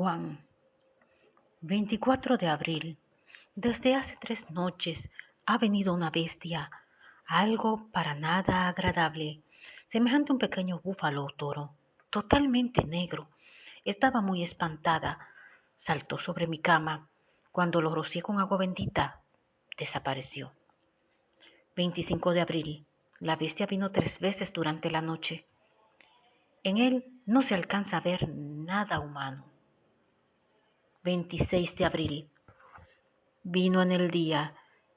Juan, 24 de abril. Desde hace 3 noches ha venido una bestia, algo para nada agradable, semejante a un pequeño búfalo o toro, totalmente negro. Estaba muy espantada. Saltó sobre mi cama. Cuando lo rocié con agua bendita, desapareció. 25 de abril. La bestia vino 3 veces durante la noche. En él no se alcanza a ver nada humano. 26 de abril. Vino en el día.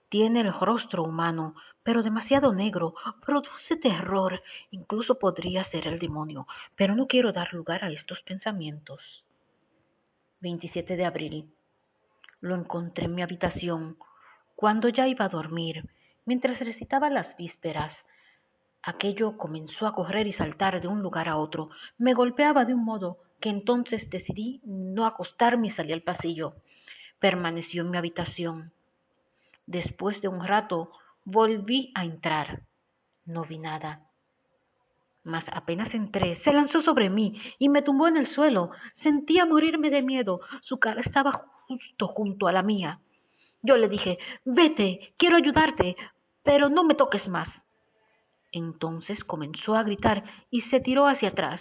Tiene el rostro humano, pero demasiado negro. Produce terror. Incluso podría ser el demonio, pero no quiero dar lugar a estos pensamientos. 27 de abril. Lo encontré en mi habitación, cuando ya iba a dormir, mientras recitaba las vísperas. Aquello comenzó a correr y saltar de un lugar a otro. Me golpeaba de un modo que entonces decidí no acostarme y salí al pasillo. Permaneció en mi habitación. Después de un rato volví a entrar. No vi nada. Mas apenas entré, se lanzó sobre mí y me tumbó en el suelo. Sentía morirme de miedo. Su cara estaba justo junto a la mía. Yo le dije: «Vete, quiero ayudarte, pero no me toques más». Entonces comenzó a gritar y se tiró hacia atrás.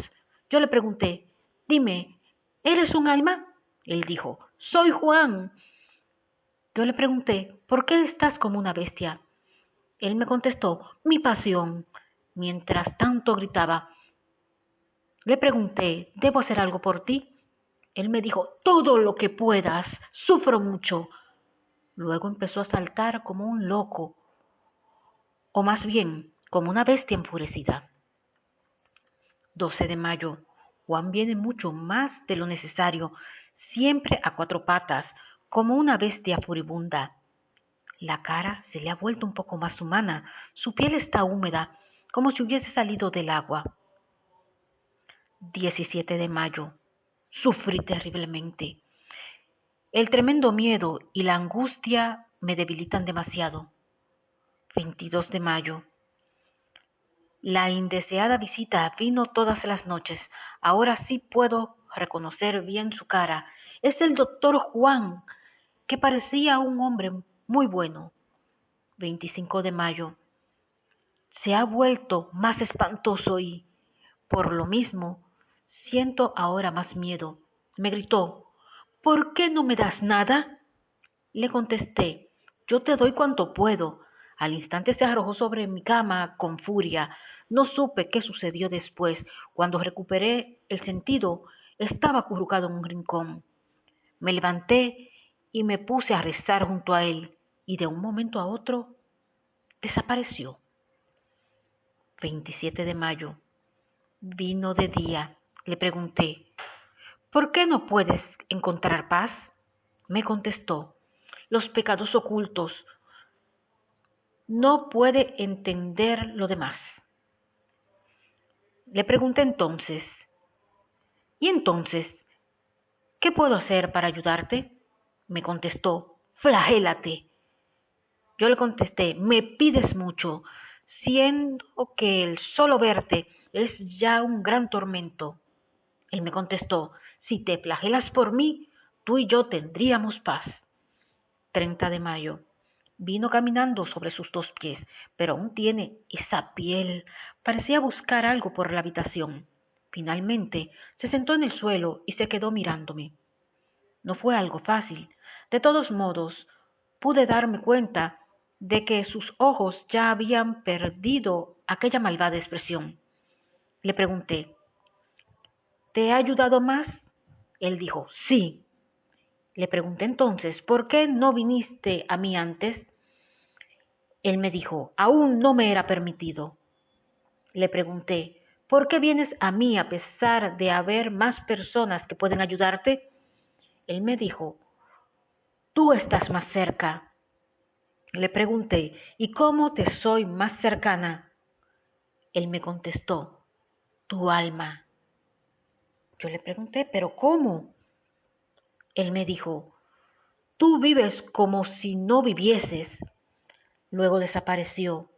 Yo le pregunté: «Dime, ¿eres un alma?». Él dijo: «Soy Juan». Yo le pregunté: «¿Por qué estás como una bestia?». Él me contestó: «Mi pasión». Mientras tanto gritaba. Le pregunté: «¿Debo hacer algo por ti?». Él me dijo: «Todo lo que puedas, sufro mucho». Luego empezó a saltar como un loco, o más bien, como una bestia enfurecida. 12 de mayo. Juan viene mucho más de lo necesario, siempre a 4 patas, como una bestia furibunda. La cara se le ha vuelto un poco más humana, su piel está húmeda, como si hubiese salido del agua. 17 de mayo. Sufrí terriblemente. El tremendo miedo y la angustia me debilitan demasiado. 22 de mayo. La indeseada visita vino todas las noches. Ahora sí puedo reconocer bien su cara. Es el doctor Juan, que parecía un hombre muy bueno. 25 de mayo. Se ha vuelto más espantoso y, por lo mismo, siento ahora más miedo. Me gritó: «¿Por qué no me das nada?». Le contesté: «Yo te doy cuanto puedo». Al instante se arrojó sobre mi cama con furia. No supe qué sucedió después. Cuando recuperé el sentido, estaba acurrucado en un rincón. Me levanté y me puse a rezar junto a él, y de un momento a otro desapareció. 27 de mayo. Vino de día. Le pregunté: «¿Por qué no puedes encontrar paz?». Me contestó: «Los pecados ocultos». No puede entender lo demás. Le pregunté entonces: «¿Y entonces qué puedo hacer para ayudarte?». Me contestó: «Flagélate». Yo le contesté: «Me pides mucho, siendo que el solo verte es ya un gran tormento». Él me contestó: «Si te flagelas por mí, tú y yo tendríamos paz». 30 de mayo. Vino caminando sobre sus 2 pies, pero aún tiene esa piel. Parecía buscar algo por la habitación. Finalmente se sentó en el suelo y se quedó mirándome. No fue algo fácil. De todos modos, pude darme cuenta de que sus ojos ya habían perdido aquella malvada expresión. Le pregunté: «¿Te he ayudado más?». Él dijo: «Sí». Le pregunté entonces: «¿Por qué no viniste a mí antes?». Él me dijo: «Aún no me era permitido». Le pregunté: «¿Por qué vienes a mí a pesar de haber más personas que pueden ayudarte?». Él me dijo: «Tú estás más cerca». Le pregunté: «¿Y cómo te soy más cercana?». Él me contestó: «Tu alma». Yo le pregunté: «¿Pero cómo?». Él me dijo: «Tú vives como si no vivieses». Luego desapareció.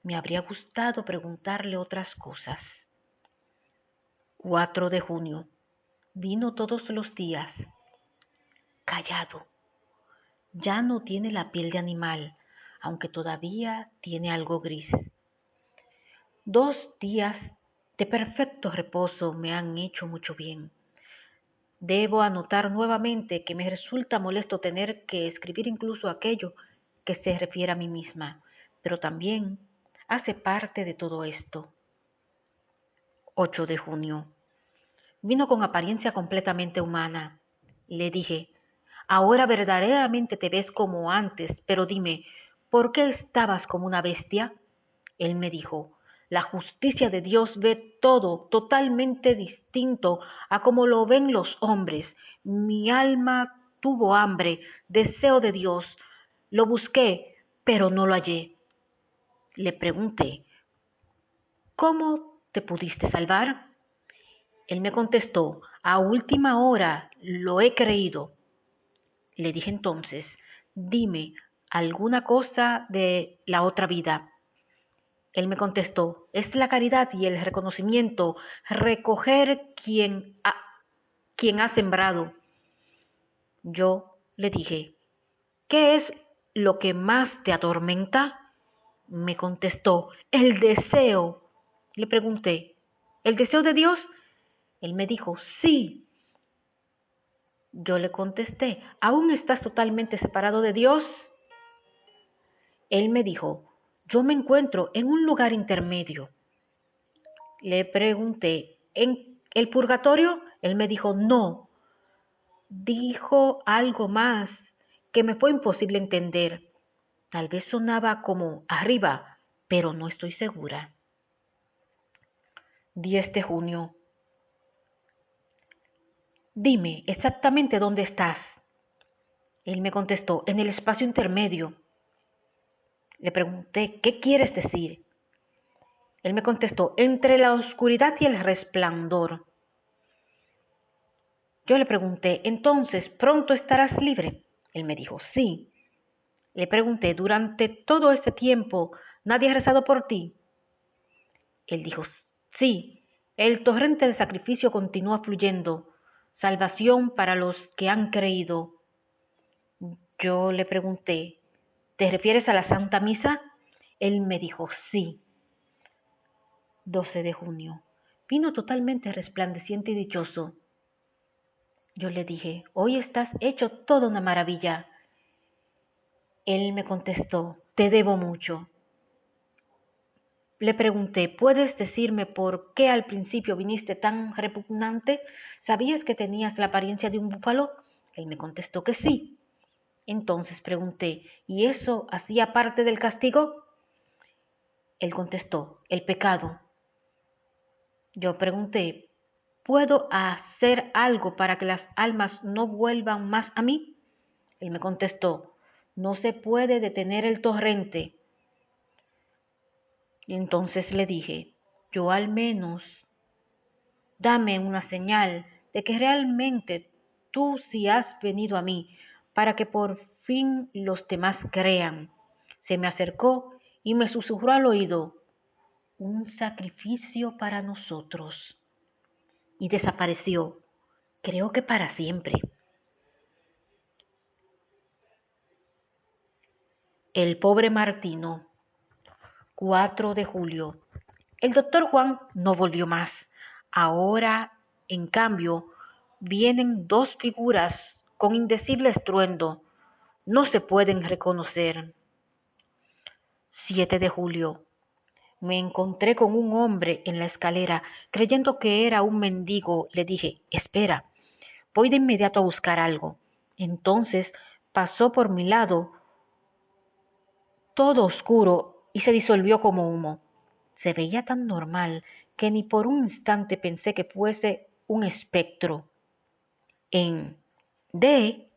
Me habría gustado preguntarle otras cosas. 4 de junio. Vino todos los días, callado. Ya no tiene la piel de animal, aunque todavía tiene algo gris. 2 días de perfecto reposo me han hecho mucho bien. Debo anotar nuevamente que me resulta molesto tener que escribir incluso aquello que se refiere a mí misma, pero también hace parte de todo esto. 8 de junio. Vino con apariencia completamente humana. Le dije, ahora verdaderamente te ves como antes, pero dime, ¿por qué estabas como una bestia? Él me dijo, la justicia de Dios ve todo totalmente distinto a como lo ven los hombres. Mi alma tuvo hambre, deseo de Dios. Lo busqué, pero no lo hallé. Le pregunté, ¿cómo te pudiste salvar? Él me contestó, a última hora lo he creído. Le dije entonces, dime alguna cosa de la otra vida. Él me contestó, es la caridad y el reconocimiento, recoger quien ha sembrado. Yo le dije, ¿qué es lo que más te atormenta? Me contestó, el deseo. Le pregunté, ¿el deseo de Dios? Él me dijo, sí. Yo le contesté, ¿aún estás totalmente separado de Dios? Él me dijo, yo me encuentro en un lugar intermedio. Le pregunté, ¿en el purgatorio? Él me dijo, no. Dijo algo más que me fue imposible entender. Tal vez sonaba como arriba, pero no estoy segura. 10 de junio. Dime exactamente dónde estás. Él me contestó, en el espacio intermedio. Le pregunté, ¿qué quieres decir? Él me contestó, entre la oscuridad y el resplandor. Yo le pregunté, entonces, ¿pronto estarás libre? Él me dijo, sí. Le pregunté, ¿durante todo este tiempo nadie ha rezado por ti? Él dijo, sí. El torrente de sacrificio continúa fluyendo. Salvación para los que han creído. Yo le pregunté, ¿te refieres a la Santa Misa? Él me dijo, sí. 12 de junio. Vino totalmente resplandeciente y dichoso. Yo le dije, hoy estás hecho toda una maravilla. Él me contestó, te debo mucho. Le pregunté, ¿puedes decirme por qué al principio viniste tan repugnante? ¿Sabías que tenías la apariencia de un búfalo? Él me contestó que sí. Entonces pregunté, ¿y eso hacía parte del castigo? Él contestó, el pecado. Yo pregunté, ¿puedo hacer algo para que las almas no vuelvan más a mí? Él me contestó, no se puede detener el torrente. Y entonces le dije, yo al menos dame una señal de que realmente tú sí has venido a mí, para que por fin los demás crean. Se me acercó y me susurró al oído, un sacrificio para nosotros. Y desapareció, creo que para siempre. El pobre Martino. 4 de julio. El doctor Juan no volvió más. Ahora, en cambio, vienen 2 figuras con indecible estruendo. No se pueden reconocer. 7 de julio. Me encontré con un hombre en la escalera. Creyendo que era un mendigo, le dije, espera, voy de inmediato a buscar algo. Entonces pasó por mi lado, todo oscuro, y se disolvió como humo. Se veía tan normal que ni por un instante pensé que fuese un espectro. En D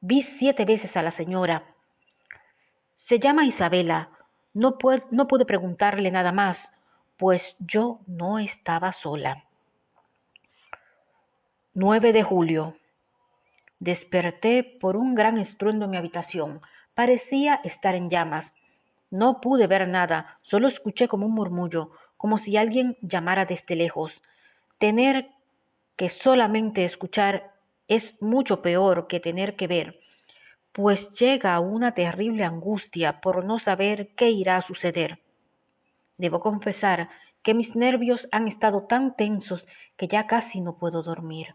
vi 7 veces a la señora. Se llama Isabela. No pude preguntarle nada más, pues yo no estaba sola. 9 de julio. Desperté por un gran estruendo en mi habitación. Parecía estar en llamas. No pude ver nada, solo escuché como un murmullo, como si alguien llamara desde lejos. Tener que solamente escuchar es mucho peor que tener que ver, pues llega una terrible angustia por no saber qué irá a suceder. Debo confesar que mis nervios han estado tan tensos que ya casi no puedo dormir.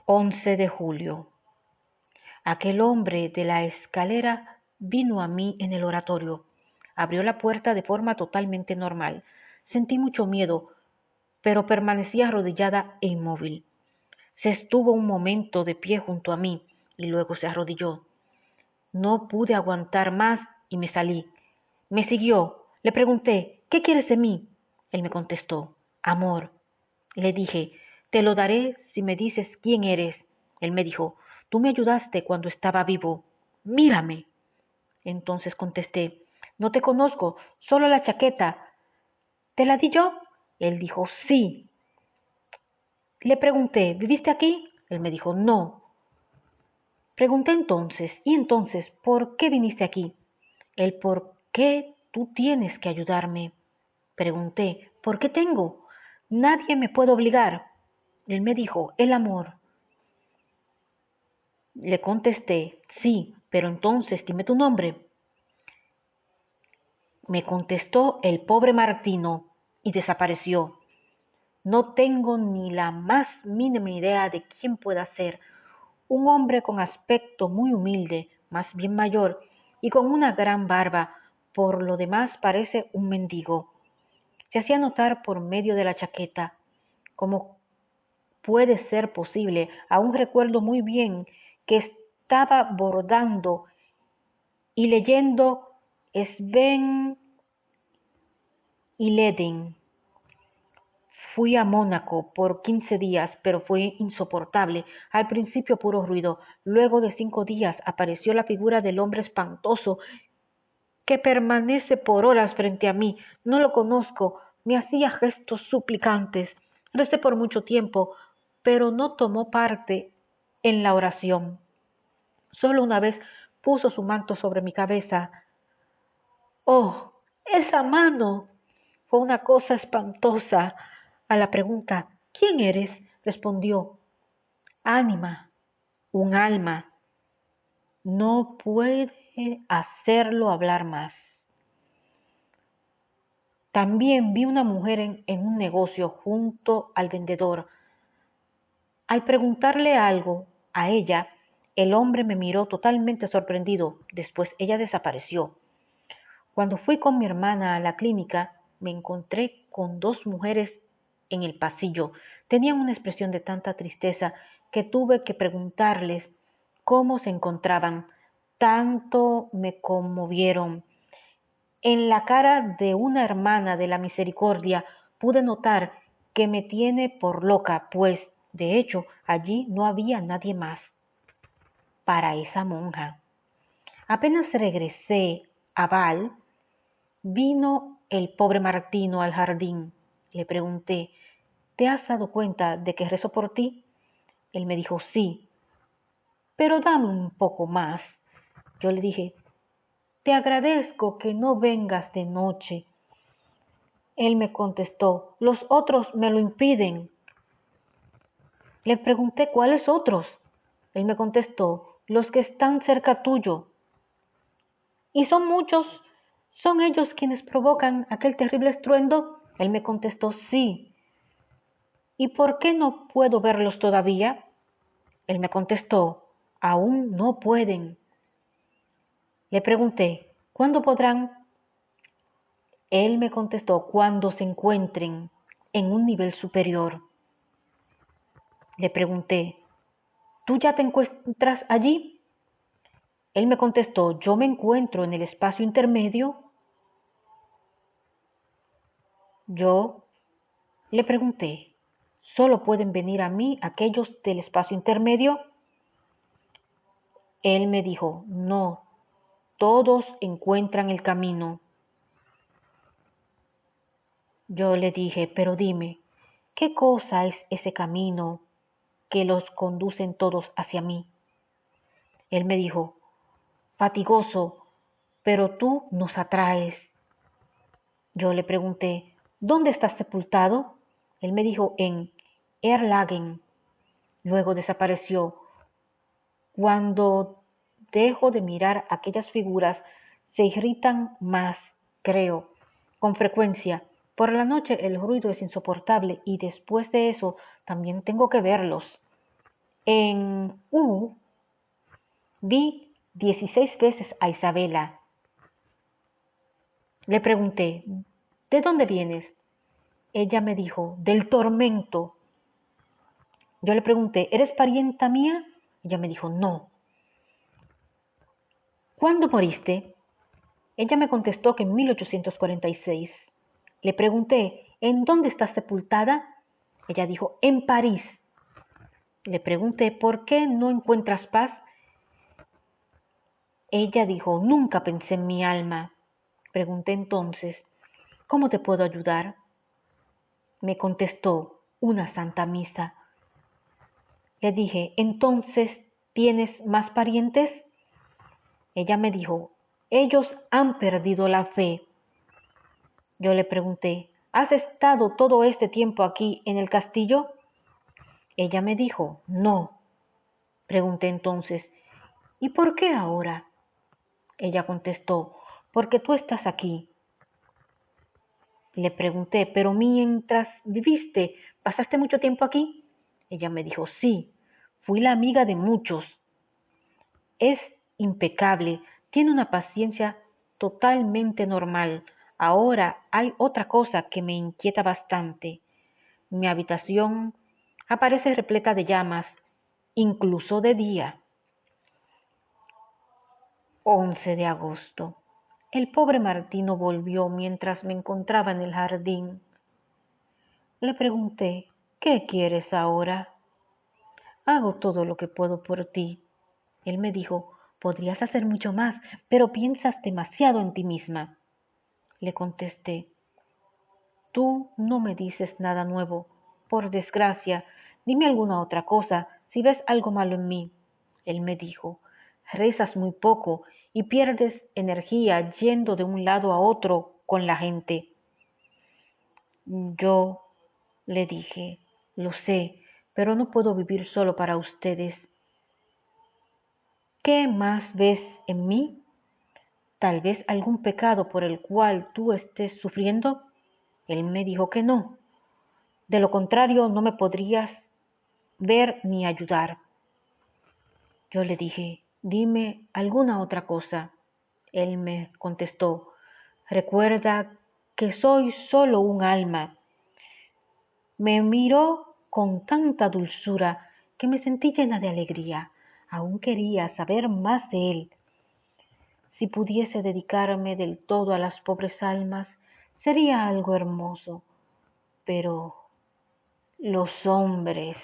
11 de julio. Aquel hombre de la escalera vino a mí en el oratorio. Abrió la puerta de forma totalmente normal. Sentí mucho miedo, pero permanecí arrodillada e inmóvil. Se estuvo un momento de pie junto a mí y luego se arrodilló. No pude aguantar más y me salí. Me siguió. Le pregunté, ¿qué quieres de mí? Él me contestó, amor. Le dije, te lo daré si me dices quién eres. Él me dijo, tú me ayudaste cuando estaba vivo. Mírame. Entonces contesté, no te conozco, solo la chaqueta. ¿Te la di yo? Él dijo, sí. Le pregunté, ¿viviste aquí? Él me dijo, no. Pregunté entonces, ¿y entonces por qué viniste aquí? Él, ¿por qué tú tienes que ayudarme? Pregunté, ¿por qué tengo? Nadie me puede obligar. Él me dijo, el amor. Le contesté, sí, pero entonces dime tu nombre. Me contestó el pobre Martino y desapareció. No tengo ni la más mínima idea de quién pueda ser. Un hombre con aspecto muy humilde, más bien mayor, y con una gran barba, por lo demás parece un mendigo. Se hacía notar por medio de la chaqueta. ¿Cómo puede ser posible? Aún recuerdo muy bien que estaba bordando y leyendo Sven y Ledin. Fui a Mónaco por 15 días, pero fue insoportable. Al principio puro ruido. Luego de 5 días apareció la figura del hombre espantoso que permanece por horas frente a mí. No lo conozco. Me hacía gestos suplicantes. Recé por mucho tiempo, pero no tomó parte en la oración. Solo una vez puso su manto sobre mi cabeza. ¡Oh, esa mano! Fue una cosa espantosa. A la pregunta, ¿quién eres? Respondió, ánima, un alma. No puede hacerlo hablar más. También vi una mujer en un negocio junto al vendedor. Al preguntarle algo a ella, el hombre me miró totalmente sorprendido. Después ella desapareció. Cuando fui con mi hermana a la clínica, me encontré con 2 mujeres en el pasillo. Tenían una expresión de tanta tristeza que tuve que preguntarles cómo se encontraban. Tanto me conmovieron. En la cara de una hermana de la misericordia pude notar que me tiene por loca, pues, de hecho, allí no había nadie más para esa monja. Apenas regresé a Val, vino el pobre Martino al jardín. Le pregunté, ¿te has dado cuenta de que rezo por ti? Él me dijo, sí, pero dame un poco más. Yo le dije, te agradezco que no vengas de noche. Él me contestó, los otros me lo impiden. Le pregunté, ¿cuáles otros? Él me contestó, los que están cerca tuyo. ¿Y son muchos? ¿Son ellos quienes provocan aquel terrible estruendo? Él me contestó, sí. ¿Y por qué no puedo verlos todavía? Él me contestó, aún no pueden. Le pregunté, ¿cuándo podrán? Él me contestó, cuando se encuentren en un nivel superior. Le pregunté, ¿tú ya te encuentras allí? Él me contestó, yo me encuentro en el espacio intermedio. Yo le pregunté, ¿solo pueden venir a mí aquellos del espacio intermedio? Él me dijo, no, todos encuentran el camino. Yo le dije, pero dime, ¿qué cosa es ese camino que los conducen todos hacia mí? Él me dijo, fatigoso, pero tú nos atraes. Yo le pregunté, ¿dónde estás sepultado? Él me dijo, en Erlangen. Luego desapareció. Cuando dejo de mirar aquellas figuras, se irritan más, creo, con frecuencia. Por la noche el ruido es insoportable y después de eso también tengo que verlos. En U vi 16 veces a Isabela. Le pregunté, ¿de dónde vienes? Ella me dijo, del tormento. Yo le pregunté, ¿eres parienta mía? Ella me dijo, no. ¿Cuándo moriste? Ella me contestó que en 1846. Le pregunté, ¿en dónde estás sepultada? Ella dijo, en París. Le pregunté, ¿por qué no encuentras paz? Ella dijo, nunca pensé en mi alma. Pregunté entonces, ¿cómo te puedo ayudar? Me contestó, una santa misa. Le dije, ¿entonces tienes más parientes? Ella me dijo, ellos han perdido la fe. Yo le pregunté, ¿has estado todo este tiempo aquí en el castillo? Ella me dijo, no. Pregunté entonces, ¿y por qué ahora? Ella contestó, porque tú estás aquí. Le pregunté, ¿pero mientras viviste, pasaste mucho tiempo aquí? Ella me dijo, sí, fui la amiga de muchos. Es impecable, tiene una paciencia totalmente normal. Ahora hay otra cosa que me inquieta bastante. Mi habitación aparece repleta de llamas, incluso de día. 11 de agosto. El pobre Martino volvió mientras me encontraba en el jardín. Le pregunté, ¿qué quieres ahora? Hago todo lo que puedo por ti. Él me dijo, podrías hacer mucho más, pero piensas demasiado en ti misma. Le contesté, tú no me dices nada nuevo. Por desgracia, dime alguna otra cosa si ves algo malo en mí. Él me dijo, rezas muy poco y pierdes energía yendo de un lado a otro con la gente. Yo le dije, lo sé, pero no puedo vivir solo para ustedes. ¿Qué más ves en mí? ¿Tal vez algún pecado por el cual tú estés sufriendo? Él me dijo que no. De lo contrario, no me podrías ver ni ayudar. Yo le dije, dime alguna otra cosa. Él me contestó, recuerda que soy solo un alma. Me miró con tanta dulzura que me sentí llena de alegría. Aún quería saber más de él. Si pudiese dedicarme del todo a las pobres almas, sería algo hermoso. Pero los hombres...